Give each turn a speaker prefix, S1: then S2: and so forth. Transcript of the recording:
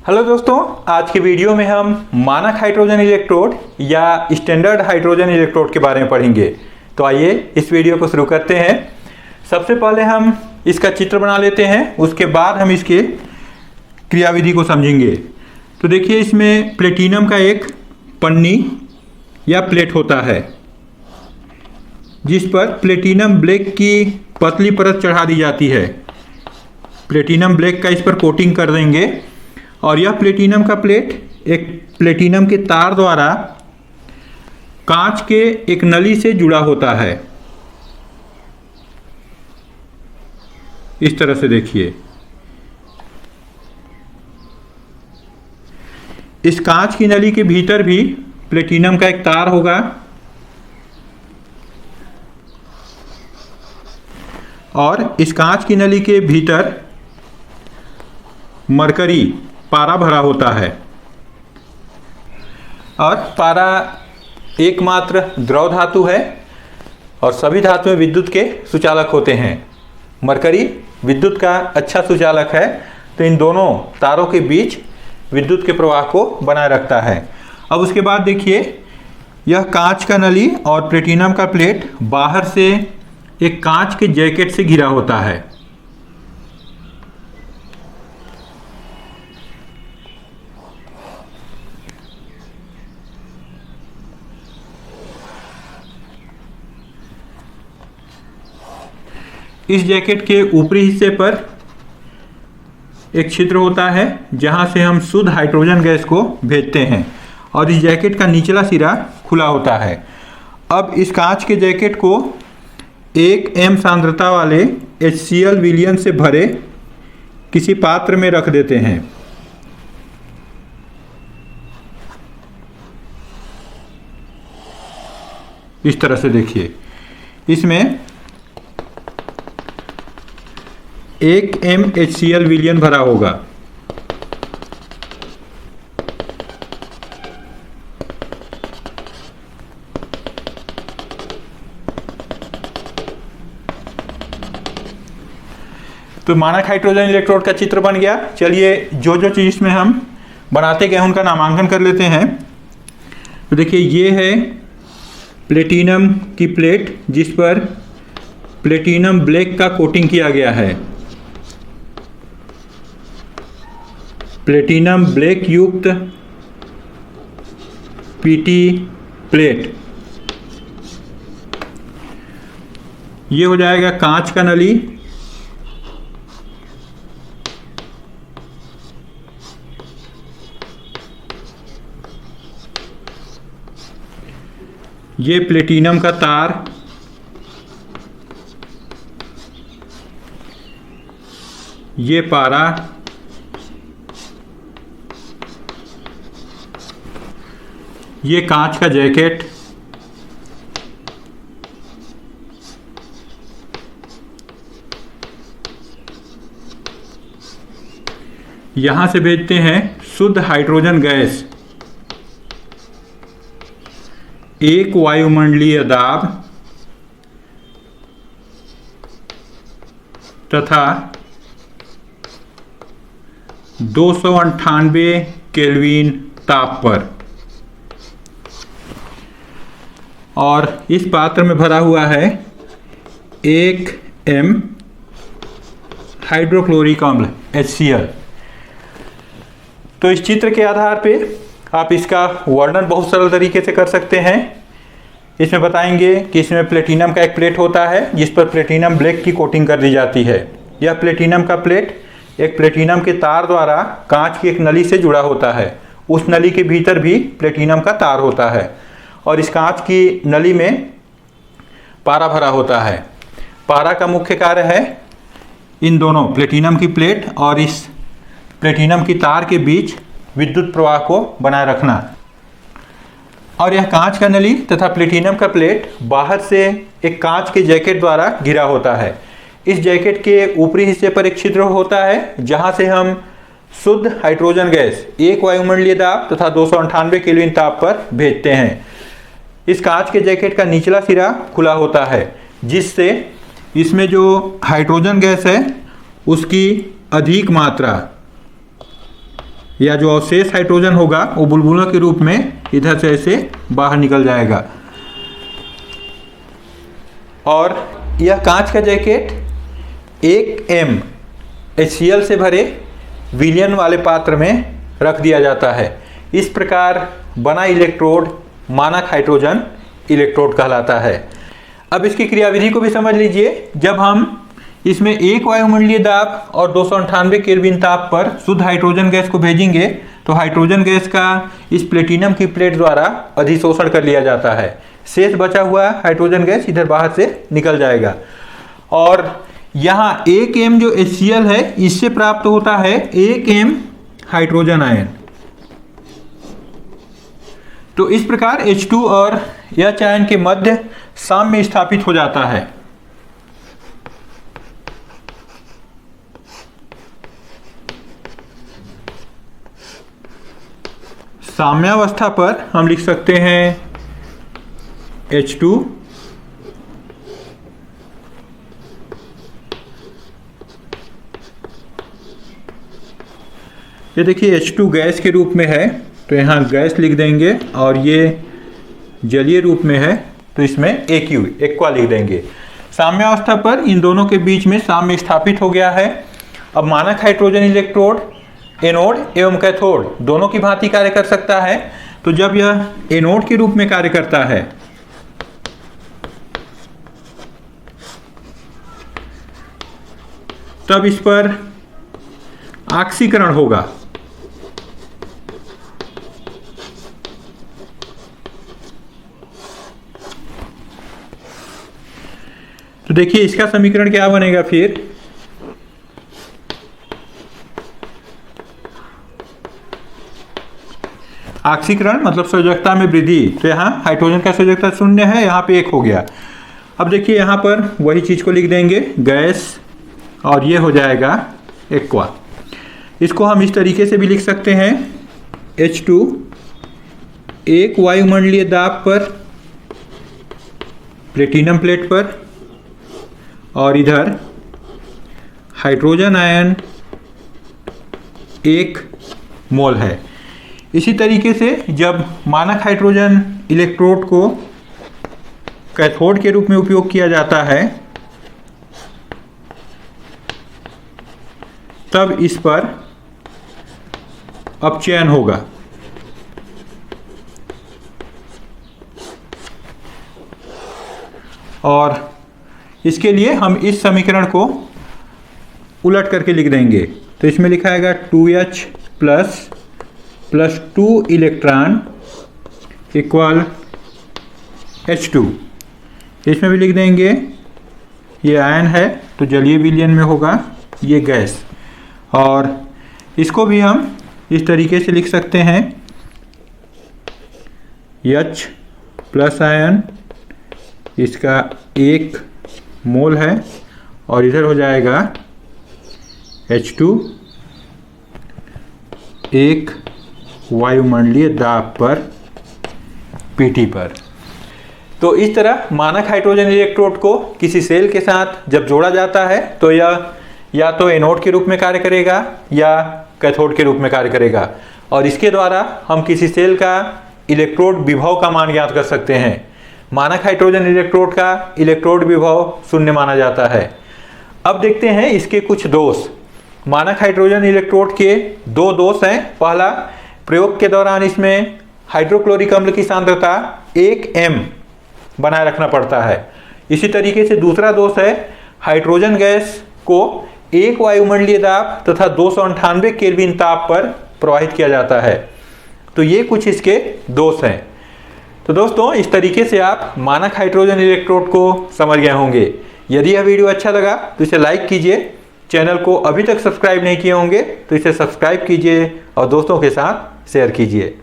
S1: Hello दोस्तों, आज की वीडियो में हम मानक हाइड्रोजन इलेक्ट्रोड या स्टैंडर्ड हाइड्रोजन इलेक्ट्रोड के बारे में पढ़ेंगे। तो आइए इस वीडियो को शुरू करते हैं। सबसे पहले हम इसका चित्र बना लेते हैं, उसके बाद हम इसके क्रियाविधि को समझेंगे। तो देखिए, इसमें प्लेटिनम का एक पन्नी या प्लेट होता है जिस पर प्लेटिनम ब्लैक की पतली परत चढ़ा दी जाती है। प्लेटिनम ब्लैक का इस पर कोटिंग कर देंगे और यह प्लेटिनम का प्लेट एक प्लेटिनम के तार द्वारा कांच के एक नली से जुड़ा होता है। इस तरह से देखिए, इस कांच की नली के भीतर भी प्लेटिनम का एक तार होगा और इस कांच की नली के भीतर मरकरी पारा भरा होता है। और पारा एकमात्र द्रव धातु है और सभी धातुएं विद्युत के सुचालक होते हैं। मरकरी विद्युत का अच्छा सुचालक है, तो इन दोनों तारों के बीच विद्युत के प्रवाह को बनाए रखता है। अब उसके बाद देखिए, यह कांच का नली और प्लेटिनम का प्लेट बाहर से एक कांच के जैकेट से घिरा होता है। इस जैकेट के ऊपरी हिस्से पर एक छिद्र होता है जहां से हम शुद्ध हाइड्रोजन गैस को भेजते हैं और इस जैकेट का निचला सिरा खुला होता है। अब इस कांच के जैकेट को 1 m सांद्रता वाले HCl विलयन से भरे किसी पात्र में रख देते हैं। इस तरह से देखिए, इसमें 1 m HCl विलयन भरा होगा। तो मानक हाइड्रोजन इलेक्ट्रोड का चित्र बन गया। चलिए, जो जो चीज़ इसमें हम बनाते गए उनका नामांकन कर लेते हैं। तो देखिए, ये है प्लेटिनम की प्लेट जिस पर प्लेटिनम ब्लैक का कोटिंग किया गया है। प्लेटिनम ब्लैक युक्त पीटी प्लेट। ये हो जाएगा कांच का नली। ये प्लेटिनम का तार। ये पारा। ये कांच का जैकेट। यहां से भेजते हैं शुद्ध हाइड्रोजन गैस। एक वायुमंडलीय दाब तथा 298 केल्विन ताप पर। और इस पात्र में भरा हुआ है 1 m हाइड्रोक्लोरिक अम्ल HCl। तो इस चित्र के आधार पे आप इसका वर्णन बहुत सरल तरीके से कर सकते हैं। इसमें बताएंगे कि इसमें प्लेटिनम का एक प्लेट होता है जिस पर प्लेटिनम ब्लैक की कोटिंग कर दी जाती है। यह प्लेटिनम का प्लेट एक प्लेटिनम के तार द्वारा कांच की एक नली से जुड़ा होता है। उस नली के भीतर भी प्लेटिनम का तार होता है और इस कांच की नली में पारा भरा होता है। पारा का मुख्य कार्य है इन दोनों प्लेटिनम की प्लेट और इस प्लेटिनम की तार के बीच विद्युत प्रवाह को बनाए रखना। और यह कांच का नली तथा प्लेटिनम का प्लेट बाहर से एक कांच के जैकेट द्वारा घिरा होता है। इस जैकेट के ऊपरी हिस्से पर एक छिद्र होता है जहां से हम शुद्ध हाइड्रोजन गैस 1 वायुमंडलीय दाब तथा 298 केल्विन ताप पर भेजते हैं। इस कांच के जैकेट का निचला सिरा खुला होता है जिससे इसमें जो हाइड्रोजन गैस है उसकी अधिक मात्रा या जो अवशेष हाइड्रोजन होगा वो बुलबुलों के रूप में इधर से ऐसे बाहर निकल जाएगा। और यह कांच का जैकेट 1 HCl से भरे विलयन वाले पात्र में रख दिया जाता है। इस प्रकार बना इलेक्ट्रोड मानक हाइड्रोजन इलेक्ट्रोड कहलाता है। अब इसकी क्रियाविधि को भी समझ लीजिए। जब हम इसमें 1 वायुमंडलीय दाब और 298 केल्विन ताप पर शुद्ध हाइड्रोजन गैस को भेजेंगे तो हाइड्रोजन गैस का इस प्लेटिनम की प्लेट द्वारा अधिशोषण कर लिया जाता है। शेष बचा हुआ हाइड्रोजन गैस इधर बाहर से निकल जाएगा। और यहाँ 1 M जो HCl है इससे प्राप्त होता है 1 M हाइड्रोजन आयन। तो इस प्रकार H2 और H आयन के मध्य साम्य स्थापित हो जाता है। साम्यावस्था पर हम लिख सकते हैं H2 ये देखिए H2 गैस के रूप में है तो यहाँ गैस लिख देंगे, और ये जलीय रूप में है तो इसमें एक्वा लिख देंगे। साम्यावस्था पर इन दोनों के बीच में साम्य स्थापित हो गया है। अब मानक हाइड्रोजन इलेक्ट्रोड एनोड एवं कैथोड दोनों की भांति कार्य कर सकता है। तो जब यह एनोड के रूप में कार्य करता है तब इस पर ऑक्सीकरण होगा। तो देखिए इसका समीकरण क्या बनेगा फिर। ऑक्सीकरण मतलब संयोजकता में वृद्धि। तो यहाँ हाइड्रोजन का संयोजकता 0 है, यहाँ पे 1 हो गया। अब देखिए यहाँ पर वही चीज़ को लिख देंगे गैस, और ये हो जाएगा एक्वा। इसको हम इस तरीके से भी लिख सकते हैं H2 1 वायुमंडलीय दाब पर प्लेटिनम प्लेट पर, और इधर हाइड्रोजन आयन 1 मोल है। इसी तरीके से जब मानक हाइड्रोजन इलेक्ट्रोड को कैथोड के रूप में उपयोग किया जाता है तब इस पर अपचयन होगा। और इसके लिए हम इस समीकरण को उलट करके लिख देंगे। तो इसमें लिखा आएगा 2H plus 2 electron equal H2। इसमें भी लिख देंगे ये आयन है तो जलीय विलयन में होगा ये गैस। और इसको भी हम इस तरीके से लिख सकते हैं H प्लस आयन इसका 1 मोल है, और इधर हो जाएगा H2 1 वायुमंडलीय दाब पर Pt पर। तो इस तरह मानक हाइड्रोजन इलेक्ट्रोड को किसी सेल के साथ जब जोड़ा जाता है तो यह या तो एनोड के रूप में कार्य करेगा या कैथोड के रूप में कार्य करेगा, और इसके द्वारा हम किसी सेल का इलेक्ट्रोड विभव का मान ज्ञात कर सकते हैं। मानक हाइड्रोजन इलेक्ट्रोड का इलेक्ट्रोड विभव 0 माना जाता है। अब देखते हैं इसके कुछ दोष। मानक हाइड्रोजन इलेक्ट्रोड के 2 दोष हैं। पहला, प्रयोग के दौरान इसमें हाइड्रोक्लोरिक अम्ल की सांद्रता 1 M बनाए रखना पड़ता है। इसी तरीके से दूसरा दोष है हाइड्रोजन गैस को 1 वायुमंडलीय दाब तथा 298 केल्विन ताप पर प्रवाहित किया जाता है। तो ये कुछ इसके दोष हैं। तो दोस्तों इस तरीके से आप मानक हाइड्रोजन इलेक्ट्रोड को समझ गए होंगे। यदि यह वीडियो अच्छा लगा तो इसे लाइक कीजिए। चैनल को अभी तक सब्सक्राइब नहीं किए होंगे तो इसे सब्सक्राइब कीजिए और दोस्तों के साथ शेयर कीजिए।